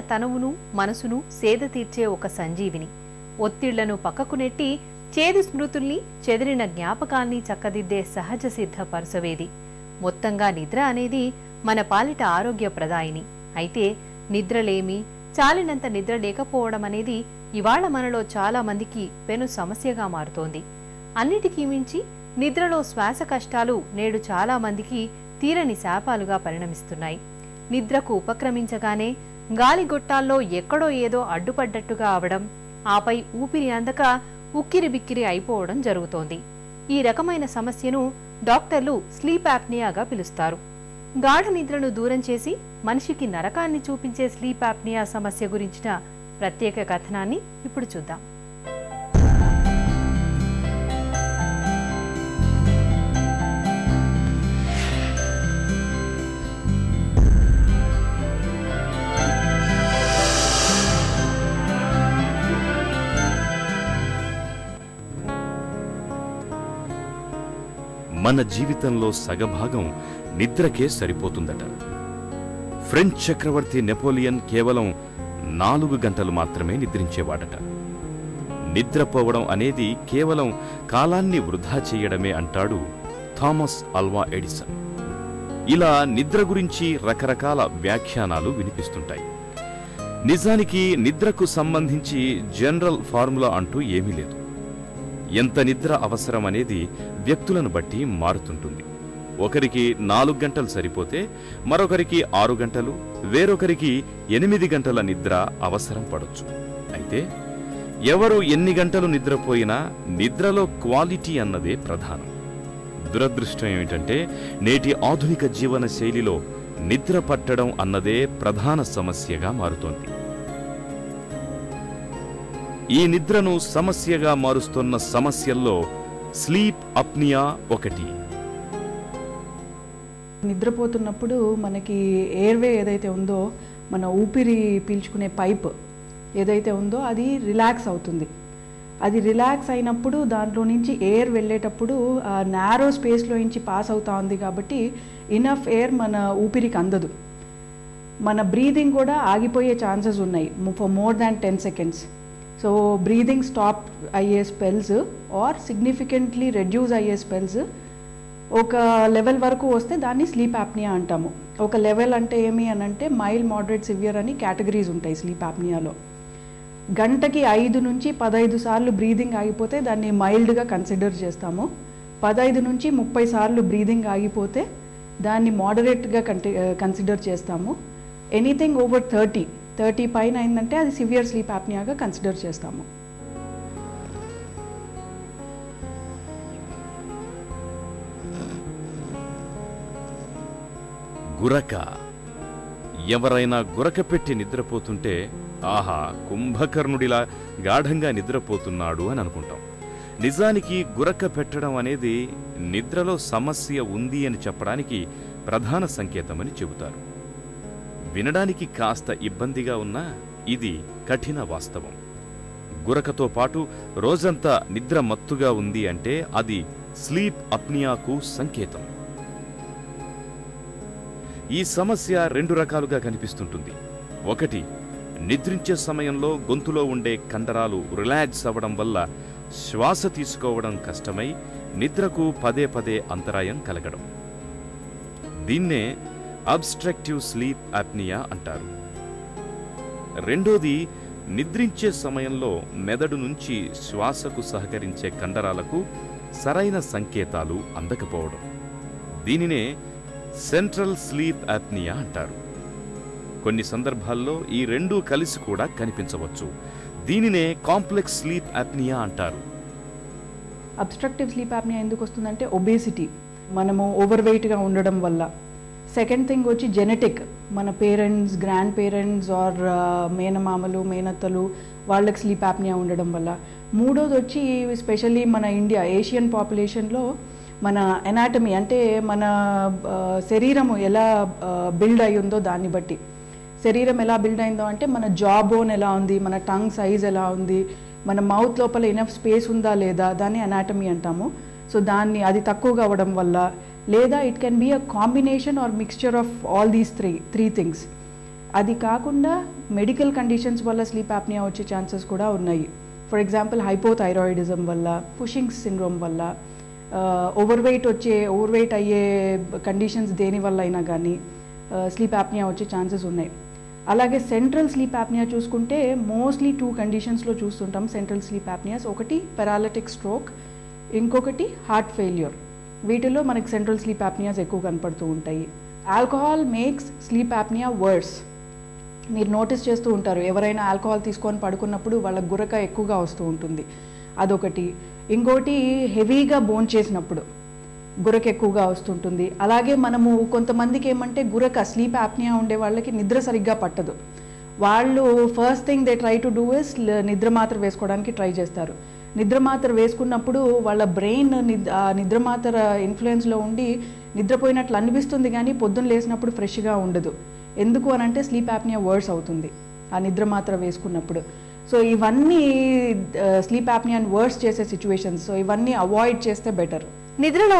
తనువును మనసును సేద తీర్చే ఒక సంజీవిని. ఒత్తిళ్లను పక్కకు నెట్టి చేదు స్మృతుల్ని చెదిరిన జ్ఞాపకాల్ని చక్కదిద్దే సహజ సిద్ధ పరుసవేది. మొత్తంగా నిద్ర అనేది మన పాలిట ఆరోగ్య ప్రదాయిని. అయితే నిద్రలేమి, చాలినంత నిద్ర లేకపోవడం అనేది ఇవాళ మనలో చాలా మందికి పెను సమస్యగా మారుతోంది. అన్నిటికీ మించి నిద్రలో శ్వాస కష్టాలు నేడు చాలా మందికి తీరని శాపాలుగా పరిణమిస్తున్నాయి. నిద్రకు ఉపక్రమించగానే గాలిగొట్టాల్లో ఎక్కడో ఏదో అడ్డుపడ్డట్టుగా అవడం, ఆపై ఊపిరి అందక ఉక్కిరి బిక్కిరి అయిపోవడం జరుగుతోంది. ఈ రకమైన సమస్యను డాక్టర్లు స్లీప్ యాప్నియాగా పిలుస్తారు. గాఢ నిద్రను దూరం చేసి మనిషికి నరకాన్ని చూపించే స్లీప్ యాప్నియా సమస్య గురించిన ప్రత్యేక కథనాన్ని ఇప్పుడు చూద్దాం. మన జీవితంలో సగభాగం నిద్రకే సరిపోతుందట. ఫ్రెంచ్ చక్రవర్తి నెపోలియన్ కేవలం 4 గంటలు మాత్రమే నిద్రించేవాడట. నిద్రపోవడం అనేది కేవలం కాలాన్ని వృధా చేయడమే అంటాడు థామస్ ఆల్వా ఎడిసన్. ఇలా నిద్ర గురించి రకరకాల వ్యాఖ్యానాలు వినిపిస్తుంటాయి. నిజానికి నిద్రకు సంబంధించి జనరల్ ఫార్ములా అంటూ ఏమీ లేదు. ఎంత నిద్ర అవసరం అనేది వ్యక్తులను బట్టి మారుతుంటుంది. ఒకరికి 4 గంటలు సరిపోతే మరొకరికి 6 గంటలు, వేరొకరికి 8 గంటల నిద్ర అవసరం పడొచ్చు. అయితే ఎవరు ఎన్ని గంటలు నిద్రపోయినా నిద్రలో క్వాలిటీ అన్నదే ప్రధానం. దురదృష్టం ఏమిటంటే నేటి ఆధునిక జీవన శైలిలో నిద్ర పట్టడం అన్నదే ప్రధాన సమస్యగా మారుతోంది. ఈ నిద్రను సమస్యగా మారుస్తున్న సమస్యల్లో స్లీప్ అప్నియా ఒకటి. నిద్రపోతున్నప్పుడు మనకి ఎయిర్వే ఏదైతే ఉందో, మన ఊపిరి పీల్చుకునే పైప్ ఏదైతే ఉందో అది రిలాక్స్ అవుతుంది. అది రిలాక్స్ అయినప్పుడు దాంట్లో నుంచి ఎయిర్ వెళ్ళేటప్పుడు నారో స్పేస్లో నుంచి పాస్ అవుతా ఉంది కాబట్టి ఇనఫ్ ఎయిర్ మన ఊపిరికి అందదు. మన బ్రీదింగ్ కూడా ఆగిపోయే ఛాన్సెస్ ఉన్నాయి for more than 10 seconds. So breathing stop అయ్యే స్పెల్స్ ఆర్ సిగ్నిఫికెంట్లీ రెడ్యూస్ అయ్యే స్పెల్స్ ఒక లెవెల్ వరకు వస్తే దాన్ని స్లీప్ యాప్నియా అంటాము. ఒక లెవెల్ అంటే ఏమి అని అంటే మైల్డ్, మోడరేట్, సివియర్ అని కేటగిరీస్ ఉంటాయి స్లీప్ యాప్నియాలో. గంటకి 5 నుంచి 15 సార్లు బ్రీదింగ్ ఆగిపోతే దాన్ని మైల్డ్గా కన్సిడర్ చేస్తాము. 15 నుంచి 30 సార్లు బ్రీదింగ్ ఆగిపోతే దాన్ని మోడరేట్గా కన్సిడర్ చేస్తాము. ఎనీథింగ్ ఓవర్ 30 పైన అయిందంటే అది సివియర్ స్లీప్ యాప్నియాగా కన్సిడర్ చేస్తాము. గురక. ఎవరైనా గురక పెట్టి నిద్రపోతుంటే ఆహా, కుంభకర్ణుడిలా గాఢంగా నిద్రపోతున్నాడు అని అనుకుంటాం. నిజానికి గురక పెట్టడం అనేది నిద్రలో సమస్య ఉంది అని చెప్పడానికి ప్రధాన సంకేతమని చెబుతారు. వినడానికి కాస్త ఇబ్బందిగా ఉన్నా ఇది కఠిన వాస్తవం. గురకతో పాటు రోజంతా నిద్ర మత్తుగా ఉంది అంటే అది స్లీప్ అప్నియాకు సంకేతం. ఈ సమస్య 2 రకాలుగా కనిపిస్తుంటుంది. ఒకటి, నిద్రించే సమయంలో గొంతులో ఉండే కండరాలు రిలాక్స్ అవ్వడం వల్ల శ్వాస తీసుకోవడం కష్టమై నిద్రకు పదే పదే అంతరాయం కలగడం. దీన్నే అబ్స్ట్రక్టివ్ స్లీప్ యాప్నియా అంటారు. రెండోది, నిద్రించే సమయంలో మెదడు నుంచి శ్వాసకు సహకరించే కండరాలకు సరైన సంకేతాలు అందకపోవడం. దీనినే సెంట్రల్ స్లీప్ యాప్నియా అంటారు. కొన్ని సందర్భాల్లో ఈ 2 కలిసి కూడా కనిపించవచ్చు. దీనినే కాంప్లెక్స్ స్లీప్ యాప్నియా అంటారు. అబ్స్ట్రక్టివ్ స్లీప్ యాప్నియా ఎందుకు వస్తుందంటే ఒబేసిటీ, మనము ఓవర్ వెయిట్గా ఉండడం వల్ల. సెకండ్ థింగ్ వచ్చి జెనెటిక్, మన పేరెంట్స్, గ్రాండ్ పేరెంట్స్ ఆర్ మేనమామలు, మేనత్తలు వాళ్ళకి స్లీప్ యాప్నియా ఉండడం వల్ల. మూడోది వచ్చి స్పెషల్లీ మన ఇండియా, ఏషియన్ పాపులేషన్లో మన ఎనాటమీ అంటే మన శరీరము ఎలా బిల్డ్ అయి ఉందో దాన్ని బట్టి. శరీరం ఎలా బిల్డ్ అయిందో అంటే మన జా బోన్ ఎలా ఉంది, మన టంగ్ సైజ్ ఎలా ఉంది, మన మౌత్ లోపల ఇనఫ్ స్పేస్ ఉందా లేదా, దాన్ని ఎనాటమీ అంటాము. సో దాన్ని అది తక్కువగా అవ్వడం వల్ల, లేదా it can be a combination or mixture of all these three things. అది కాకుండా మెడికల్ కండిషన్స్ వల్ల స్లీప్ యాప్నియా వచ్చే ఛాన్సెస్ కూడా ఉన్నాయి. ఫర్ ఎగ్జాంపుల్ హైపోథైరాయిడిజం వల్ల, కుషింగ్స్ సిండ్రోమ్ వల్ల, ఓవర్ వెయిట్ అయ్యే కండిషన్స్ దేని వల్ల అయినా కానీ స్లీప్ యాప్నియా వచ్చే ఛాన్సెస్ ఉన్నాయి. అలాగే సెంట్రల్ స్లీప్ యాప్నియా చూసుకుంటే మోస్ట్లీ 2 కండిషన్స్లో చూస్తుంటాం సెంట్రల్ స్లీప్ యాప్నియాస్. ఒకటి పెరాలిటిక్ స్ట్రోక్, ఇంకొకటి హార్ట్ ఫెయిల్యూర్. వీటిలో మనకి సెంట్రల్ స్లీప్ యాప్నియాస్ ఎక్కువ కనపడుతూ ఉంటాయి. Alcohol makes sleep apnea worse. మీరు నోటీస్ చేస్తూ ఉంటారు, ఎవరైనా ఆల్కహాల్ తీసుకొని పడుకున్నప్పుడు వాళ్ళ గురక ఎక్కువగా వస్తూ ఉంటుంది, అదొకటి. ఇంకోటి హెవీగా బోన్ చేసినప్పుడు గురక ఎక్కువగా వస్తుంటుంది. అలాగే మనము కొంతమందికి ఏమంటే గురక స్లీప్ యాప్నియా ఉండే వాళ్ళకి నిద్ర సరిగ్గా పట్టదు. వాళ్ళు first thing they try to do is నిద్ర మాత్ర వేసుకోవడానికి ట్రై చేస్తారు. నిద్ర మాత్ర వేసుకున్నప్పుడు వాళ్ళ బ్రెయిన్ నిద్ర మాత్ర ఇన్ఫ్లుయెన్స్లో ఉండి నిద్రపోయినట్లు అనిపిస్తుంది, కానీ పొద్దున్న లేసినప్పుడు ఫ్రెష్గా ఉండదు. ఎందుకు అనంటే స్లీప్ యాప్నియా వర్స్ అవుతుంది ఆ నిద్ర మాత్ర వేసుకున్నప్పుడు. సో ఇవన్నీ స్లీప్ యాప్నియాని వర్స్ చేసే సిచ్యువేషన్స్. సో ఇవన్నీ అవాయిడ్ చేస్తే బెటర్. నిద్రలో